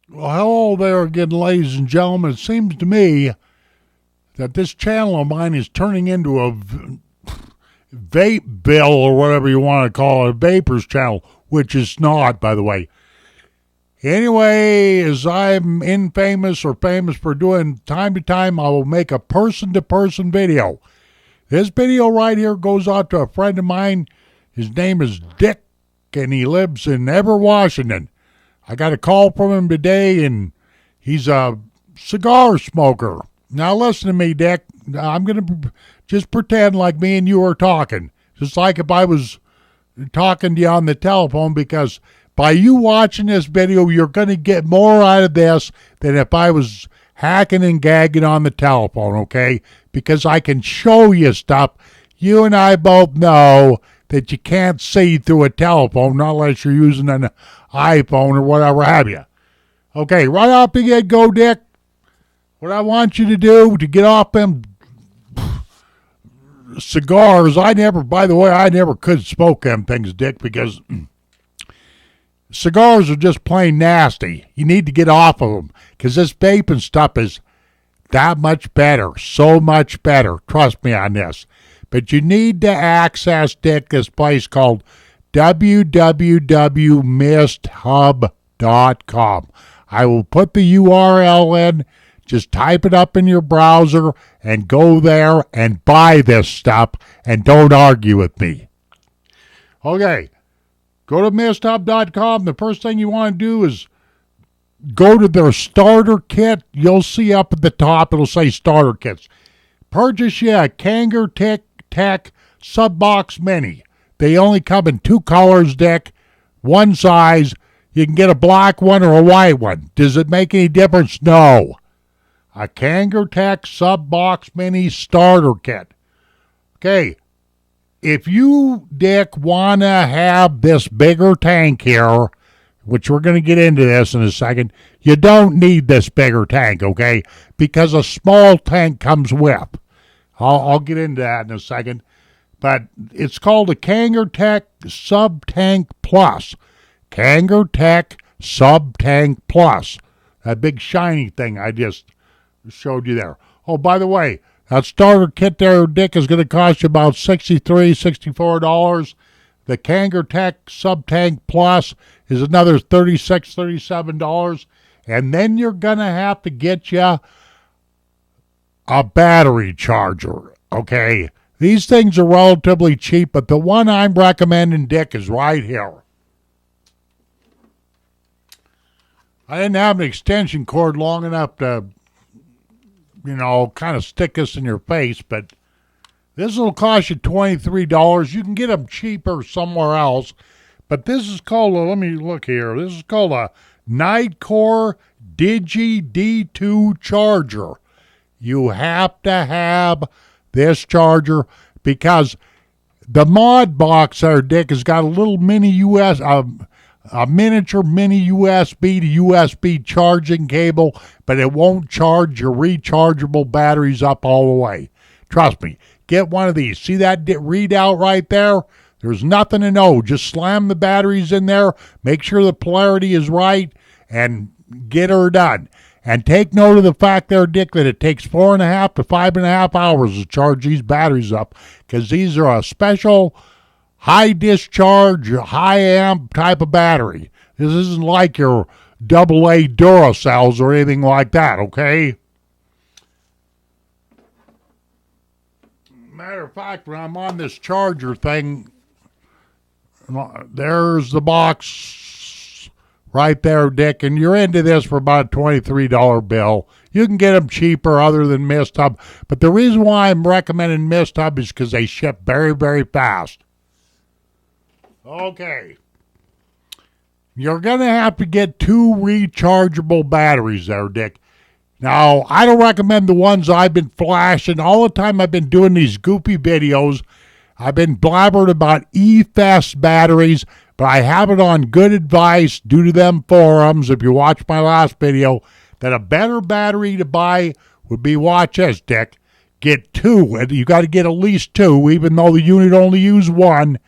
Well, hello there again, ladies and gentlemen. It seems to me that this channel of mine is turning into a vape bill or whatever you want to call it, a vapors channel, which is not, by the way. Anyway, as I'm infamous or famous for doing time to time, I will make a person-to-person video. This video right here goes out to a friend of mine. His name is Dick, and he lives in Ever, Washington. I got a call from him today, and he's a cigar smoker. Now listen to me, Dick. I'm going to just pretend like me and you are talking, just like if I was talking to you on the telephone, because by you watching this video, you're going to get more out of this than if I was hacking and gagging on the telephone, okay? Because I can show you stuff. You and I both know that you can't see through a telephone, not unless you're using an iPhone or whatever have you. Okay, right off the get-go, Dick, what I want you to do to get off them cigars, I never could smoke them things, Dick, because cigars are just plain nasty. You need to get off of them, because this vaping stuff is that much better, so much better. Trust me on this. But you need to access, Dick, this place called www.misthub.com. I will put the URL in. Just type it up in your browser and go there and buy this stuff, and don't argue with me. Okay, go to misthub.com. The first thing you want to do is go to their starter kit. You'll see up at the top, it'll say starter kits. Purchase you a Kanger Tech Subbox Mini. They only come in two colors, Dick, one size. You can get a black one or a white one. Does it make any difference? No. A Kanger Tech Subbox Mini starter kit. Okay, if you, Dick, want to have this bigger tank here, which we're going to get into this in a second, you don't need this bigger tank, okay? Because a small tank comes with. I'll get into that in a second. But it's called a Kanger Tech Sub-Tank Plus. Kanger Tech Sub-Tank Plus. That big shiny thing I just showed you there. Oh, by the way, that starter kit there, Dick, is going to cost you about $63, $64. The Kanger Tech Sub-Tank Plus is another $36, $37. And then you're going to have to get you a battery charger, okay? These things are relatively cheap, but the one I'm recommending, Dick, is right here. I didn't have an extension cord long enough to, kind of stick this in your face, but this will cost you $23. You can get them cheaper somewhere else, but this is called let me look here. This is called a Nightcore Digi D2 charger. You have to have this charger because the mod box there, Dick, has got a little a miniature mini USB to USB charging cable, but it won't charge your rechargeable batteries up all the way. Trust me, get one of these. See that readout right there? There's nothing to know. Just slam the batteries in there, make sure the polarity is right, and get her done. And take note of the fact there, Dick, that it takes 4.5 to 5.5 hours to charge these batteries up, because these are a special high discharge, high amp type of battery. This isn't like your AA Duracells or anything like that, okay? Matter of fact, when I'm on this charger thing, there's the box right there, Dick, and you're into this for about a $23 bill. You can get them cheaper other than MistHub, but the reason why I'm recommending MistHub is because they ship very, very fast. Okay. You're going to have to get 2 rechargeable batteries there, Dick. Now, I don't recommend the ones I've been flashing. All the time I've been doing these goofy videos, I've been blabbering about eFest batteries, but I have it on good advice due to them forums, if you watch my last video, that a better battery to buy would be, watch this, Dick, get 2. You got to get at least 2, even though the unit only use 1.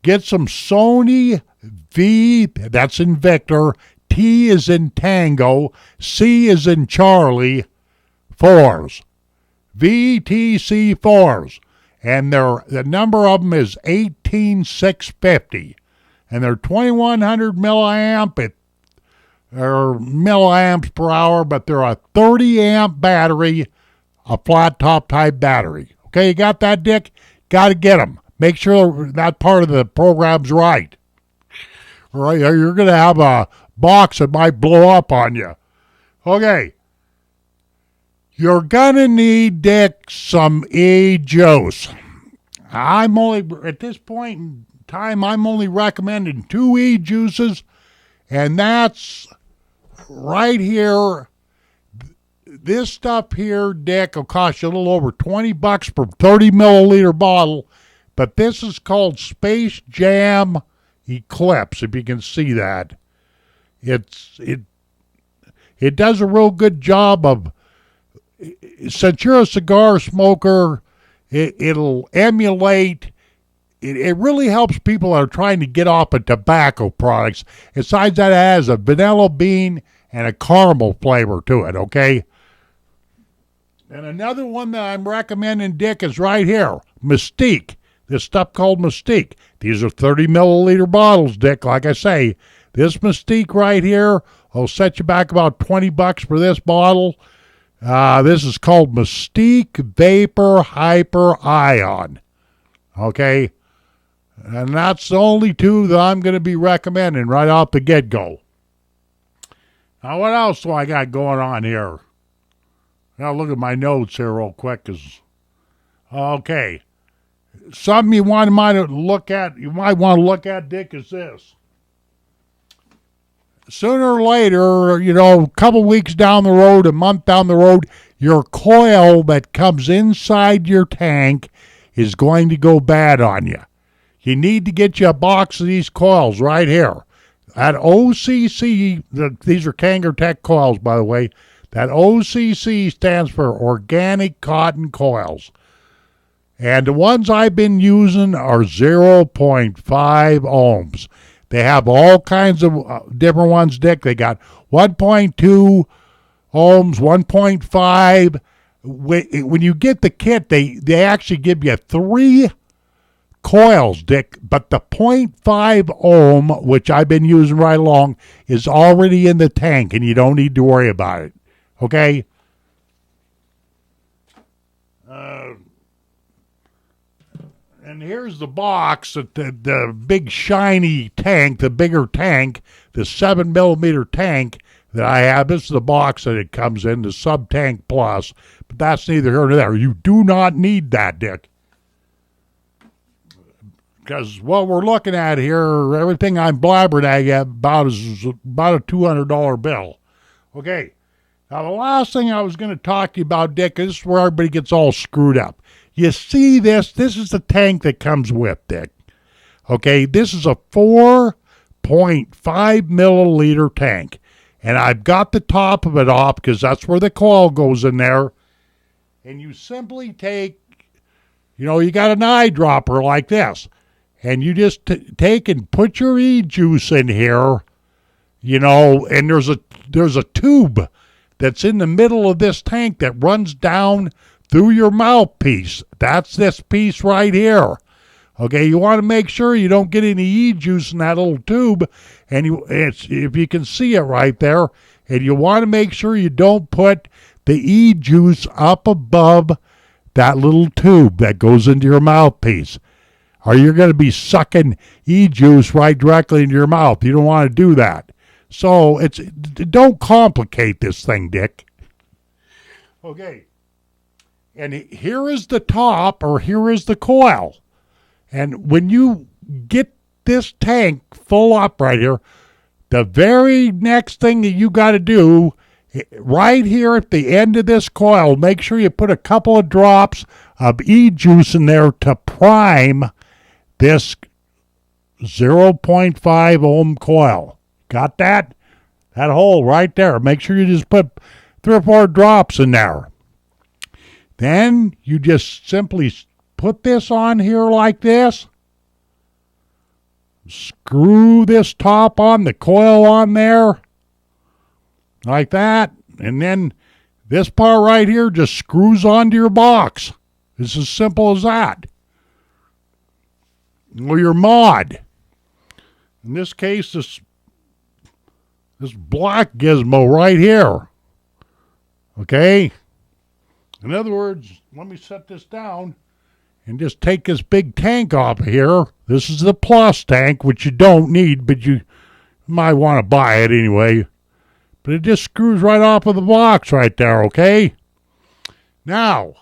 Get some Sony V, that's in Victor, T is in Tango, C is in Charlie, 4s. VTC 4s. And the number of them is 18650. And they're 2100 milliamp or milliamps per hour, but they're a 30 amp battery, a flat top type battery. Okay, you got that, Dick? Got to get them. Make sure that part of the program's right. Or you're going to have a box that might blow up on you. Okay. You're going to need, Dick, some E-juice. At this point in time, I'm only recommending 2 E-juices, and that's right here. This stuff here, Dick, will cost you a little over $20 per 30 milliliter bottle, but this is called Space Jam Eclipse, if you can see that. It does a real good job of, since you're a cigar smoker, it'll emulate. It really helps people that are trying to get off of tobacco products. Besides that, it has a vanilla bean and a caramel flavor to it, okay? And another one that I'm recommending, Dick, is right here, Mystique. This stuff called Mystique. These are 30 milliliter bottles, Dick, like I say. This Mystique right here will set you back about $20 for this bottle. This is called Mystique Vapor Hyper Ion. Okay? And that's the only 2 that I'm going to be recommending right off the get-go. Now, what else do I got going on here? I'll look at my notes here real quick. Okay. Something you might want to look at, Dick, is this. Sooner or later, a couple weeks down the road, a month down the road, your coil that comes inside your tank is going to go bad on you. You need to get you a box of these coils right here. At OCC, these are Kangertech coils, by the way. That OCC stands for Organic Cotton Coils. And the ones I've been using are 0.5 ohms. They have all kinds of different ones, Dick. They got 1.2 ohms, 1.5. When you get the kit, they actually give you 3 coils, Dick. But the 0.5 ohm, which I've been using right along, is already in the tank, and you don't need to worry about it. Okay? And here's the box, the big shiny tank, the bigger tank, the 7 millimeter tank that I have. This is the box that it comes in, the Sub-Tank Plus. But that's neither here nor there. You do not need that, Dick. Because what we're looking at here, everything I'm blabbering at you about is about a $200 bill. Okay. Now, the last thing I was going to talk to you about, Dick, this is where everybody gets all screwed up. You see this? This is the tank that comes with, Dick. Okay, this is a 4.5 milliliter tank. And I've got the top of it off because that's where the coil goes in there. And you simply take, you got an eyedropper like this. And you just take and put your E-juice in here, and there's a tube that's in the middle of this tank that runs down through your mouthpiece. That's this piece right here. Okay, you want to make sure you don't get any E-juice in that little tube, and if you can see it right there, and you want to make sure you don't put the E-juice up above that little tube that goes into your mouthpiece, or you're going to be sucking E-juice right directly into your mouth. You don't want to do that. So don't complicate this thing, Dick. Okay. And here is the top, or here is the coil. And when you get this tank full up right here, the very next thing that you got to do, right here at the end of this coil, make sure you put a couple of drops of E-juice in there to prime this 0.5 ohm coil. Got that? That hole right there. Make sure you just put 3 or 4 drops in there. Then you just simply put this on here like this. Screw this top on, the coil on there. like that. And then this part right here just screws onto your box. It's as simple as that. Or your mod. In this case, this black gizmo right here. Okay? In other words, let me set this down and just take this big tank off of here. This is the plus tank, which you don't need, but you might want to buy it anyway. But it just screws right off of the box right there, okay? Now,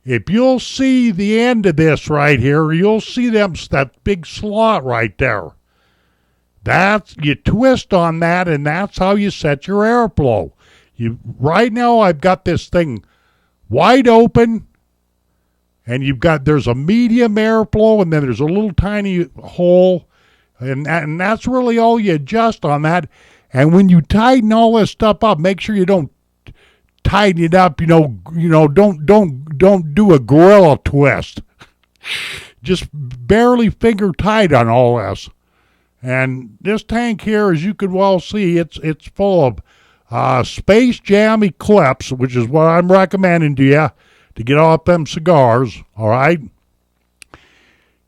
if you'll see the end of this right here, you'll see that big slot right there. You twist on that, and that's how you set your airflow. Right now, I've got this thing wide open, and there's a medium airflow, and then there's a little tiny hole, and that's really all you adjust on that. And when you tighten all this stuff up, make sure you don't tighten it up. Don't do a gorilla twist. Just barely finger tight on all this. And this tank here, as you could well see, it's full of Space Jam Eclipse, which is what I'm recommending to you to get off them cigars, all right?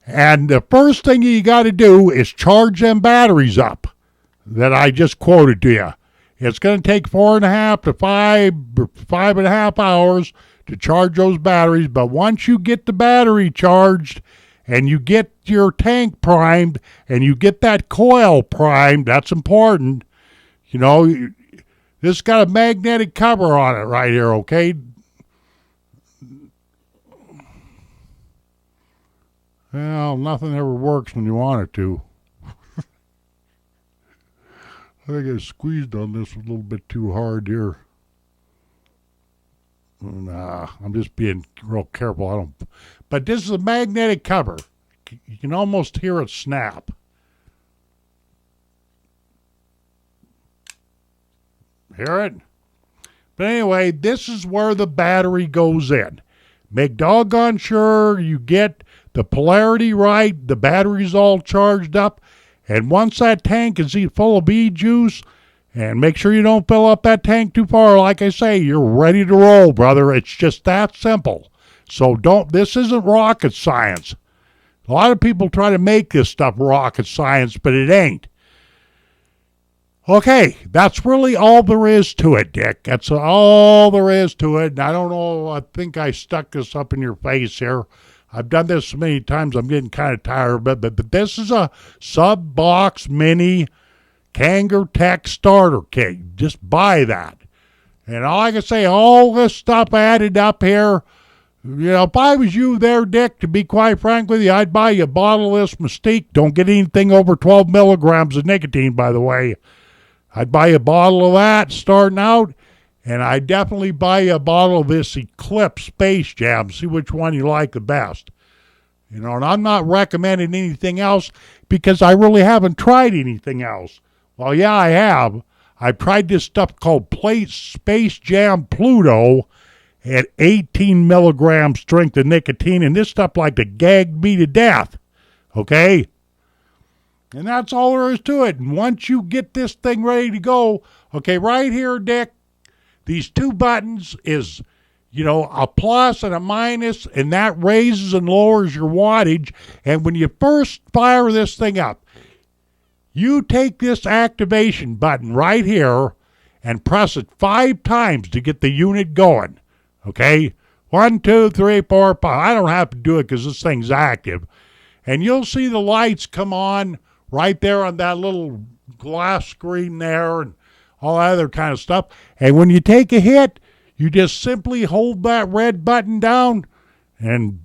And the first thing you got to do is charge them batteries up that I just quoted to you. It's going to take 4.5 to 5.5 hours to charge those batteries, but once you get the battery charged and you get your tank primed and you get that coil primed, that's important. This got a magnetic cover on it right here, okay? Well, nothing ever works when you want it to. I think I squeezed on this a little bit too hard here. Nah, I'm just being real careful. But this is a magnetic cover. You can almost hear it snap. Hear it? But anyway, this is where the battery goes in. Make doggone sure you get the polarity right, the battery's all charged up, and once that tank is full of e-juice, and make sure you don't fill up that tank too far, like I say, you're ready to roll, brother. It's just that simple. So this isn't rocket science. A lot of people try to make this stuff rocket science, but it ain't. Okay, that's really all there is to it, Dick. That's all there is to it. And I don't know, I think I stuck this up in your face here. I've done this so many times, I'm getting kind of tired of it. But this is a sub-box mini Kangertech starter kit. Just buy that. And all I can say, all this stuff added up here, if I was you there, Dick, to be quite frank with you, I'd buy you a bottle of this Mystique. Don't get anything over 12 milligrams of nicotine, by the way. I'd buy you a bottle of that starting out, and I'd definitely buy you a bottle of this Eclipse Space Jam. See which one you like the best. And I'm not recommending anything else because I really haven't tried anything else. Well, yeah, I have. I've tried this stuff called Space Jam Pluto at 18 milligram strength of nicotine, and this stuff like to gag me to death. Okay? And that's all there is to it. And once you get this thing ready to go, okay, right here, Dick, these two buttons is, a plus and a minus, and that raises and lowers your wattage. And when you first fire this thing up, you take this activation button right here and press it 5 times to get the unit going. Okay? 1, 2, 3, 4, 5. I don't have to do it because this thing's active. And you'll see the lights come on right there on that little glass screen there and all that other kind of stuff. And when you take a hit, you just simply hold that red button down and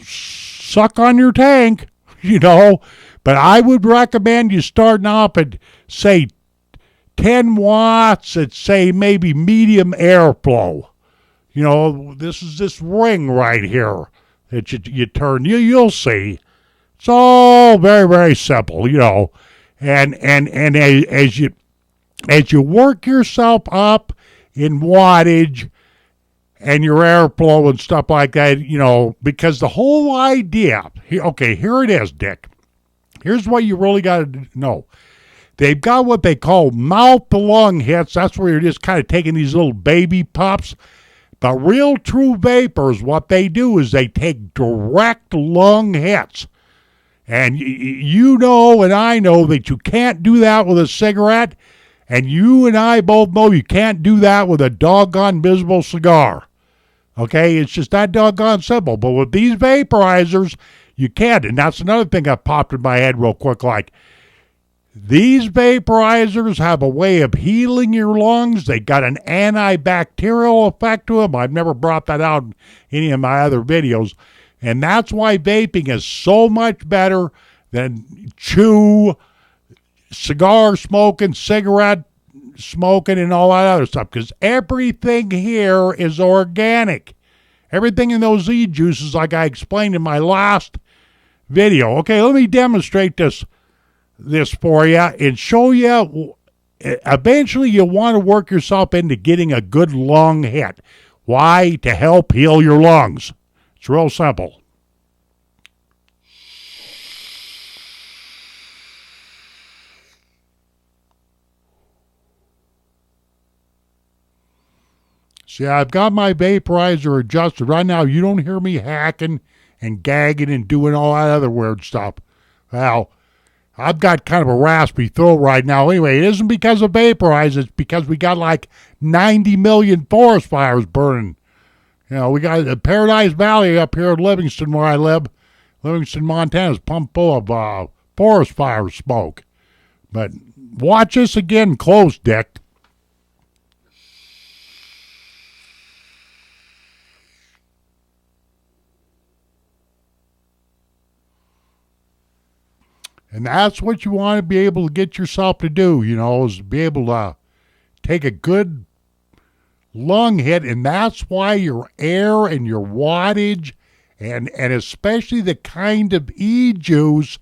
suck on your tank, But I would recommend you starting off at, say, 10 watts at, say, maybe medium airflow. This is this ring right here that you turn. You'll see. It's all very, very simple, and as you work yourself up in wattage and your airflow and stuff like that, because the whole idea, here it is, Dick. Here's what you really got to know. They've got what they call mouth-to-lung hits. That's where you're just kind of taking these little baby puffs. But real true vapors, what they do is they take direct lung hits. And you know and I know that you can't do that with a cigarette. And you and I both know you can't do that with a doggone visible cigar. Okay, it's just that doggone simple. But with these vaporizers, you can. And that's another thing that popped in my head real quick. Like, these vaporizers have a way of healing your lungs. They got an antibacterial effect to them. I've never brought that out in any of my other videos. And that's why vaping is so much better than cigar smoking, cigarette smoking, and all that other stuff. Because everything here is organic. Everything in those e-juices, like I explained in my last video. Okay, let me demonstrate this for you and show you. Eventually, you'll want to work yourself into getting a good lung hit. Why? To help heal your lungs. It's real simple. See, I've got my vaporizer adjusted. Right now, you don't hear me hacking and gagging and doing all that other weird stuff. Well, I've got kind of a raspy throat right now. Anyway, it isn't because of vaporizer. It's because we got like 90 million forest fires burning. You know, we got Paradise Valley up here in Livingston where I live. Livingston, Montana is pumped full of forest fire smoke. But watch this again close, Dick. And that's what you want to be able to get yourself to do, you know, is be able to take a good lung hit. And that's why your air and your wattage and especially the kind of e-juice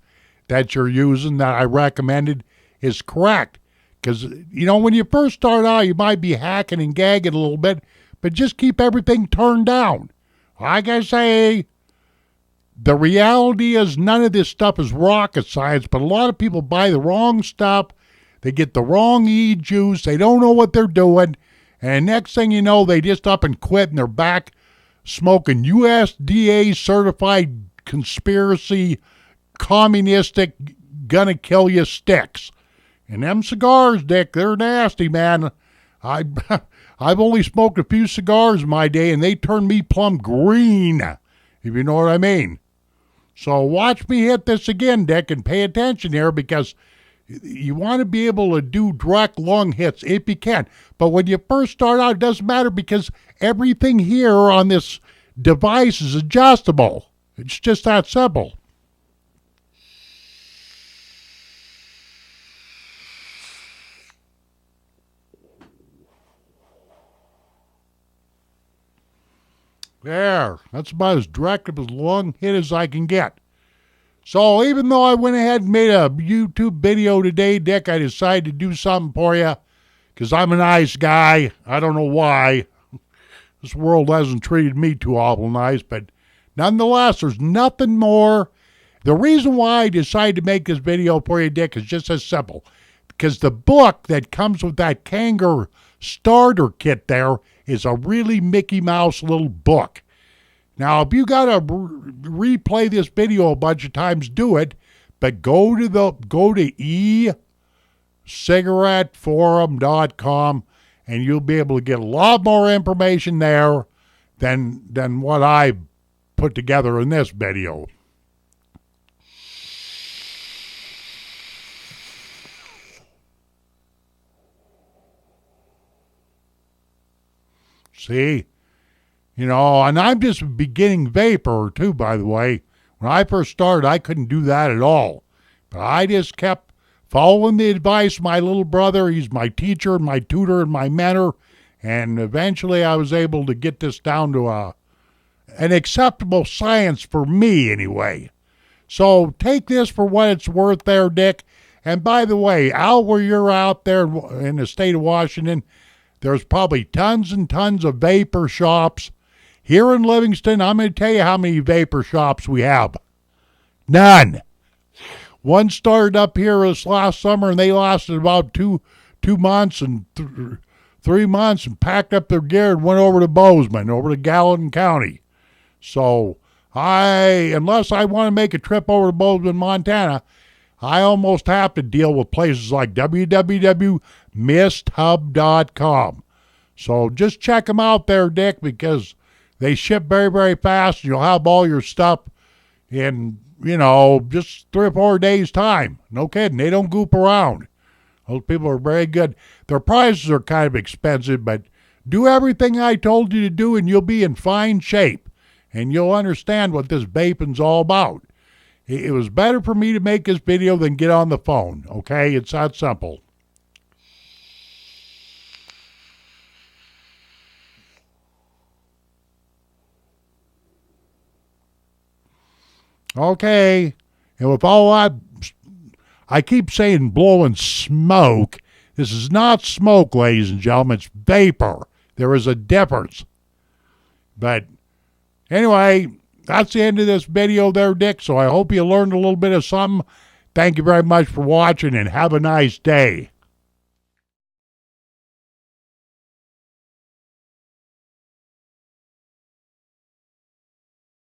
that you're using that I recommended is correct. Because, you know, when you first start out, you might be hacking and gagging a little bit, but just keep everything turned down. Like I say, the reality is none of this stuff is rocket science, but a lot of people buy the wrong stuff. They get the wrong e-juice. They don't know what they're doing. And next thing you know, they just up and quit and they're back smoking USDA certified conspiracy, communistic, gonna kill you sticks. And them cigars, Dick, they're nasty, man. I've only smoked a few cigars in my day and they turned me plumb green, if you know what I mean. So watch me hit this again, Dick, and pay attention here because you want to be able to do direct lung hits if you can. But when you first start out, it doesn't matter because everything here on this device is adjustable. It's just that simple. There, that's about as direct of a lung hit as I can get. So even though I went ahead and made a YouTube video today, Dick, I decided to do something for you because I'm a nice guy. I don't know why. This world hasn't treated me too awful nice, but nonetheless, there's nothing more. The reason why I decided to make this video for you, Dick, is just as simple. Because the book that comes with that Kangar starter kit there is a really Mickey Mouse little book. Now, if you got to replay this video a bunch of times, do it. But go to ecigaretteforum.com and you'll be able to get a lot more information there than what I put together in this video. See? You know, and I'm just a beginning vapor too, by the way. When I first started, I couldn't do that at all. But I just kept following the advice of my little brother. He's my teacher and my tutor and my mentor. And eventually I was able to get this down to an acceptable science for me anyway. So take this for what it's worth there, Dick. And by the way, out where you're out there in the state of Washington, there's probably tons and tons of vapor shops. Here in Livingston, I'm going to tell you how many vapor shops we have. None. One started up here this last summer, and they lasted about two months and 3 months, and packed up their gear and went over to Bozeman, over to Gallatin County. So unless I want to make a trip over to Bozeman, Montana, I almost have to deal with places like www.misthub.com. So just check them out there, Dick, because they ship very, very fast. You'll have all your stuff in, just 3 or 4 days' time. No kidding. They don't goop around. Those people are very good. Their prices are kind of expensive, but do everything I told you to do and you'll be in fine shape. And you'll understand what this vaping's all about. It was better for me to make this video than get on the phone, okay? It's that simple. Okay, and with all that, I keep saying blowing smoke. This is not smoke, ladies and gentlemen. It's vapor. There is a difference. But anyway, that's the end of this video there, Dick. So I hope you learned a little bit of something. Thank you very much for watching, and have a nice day.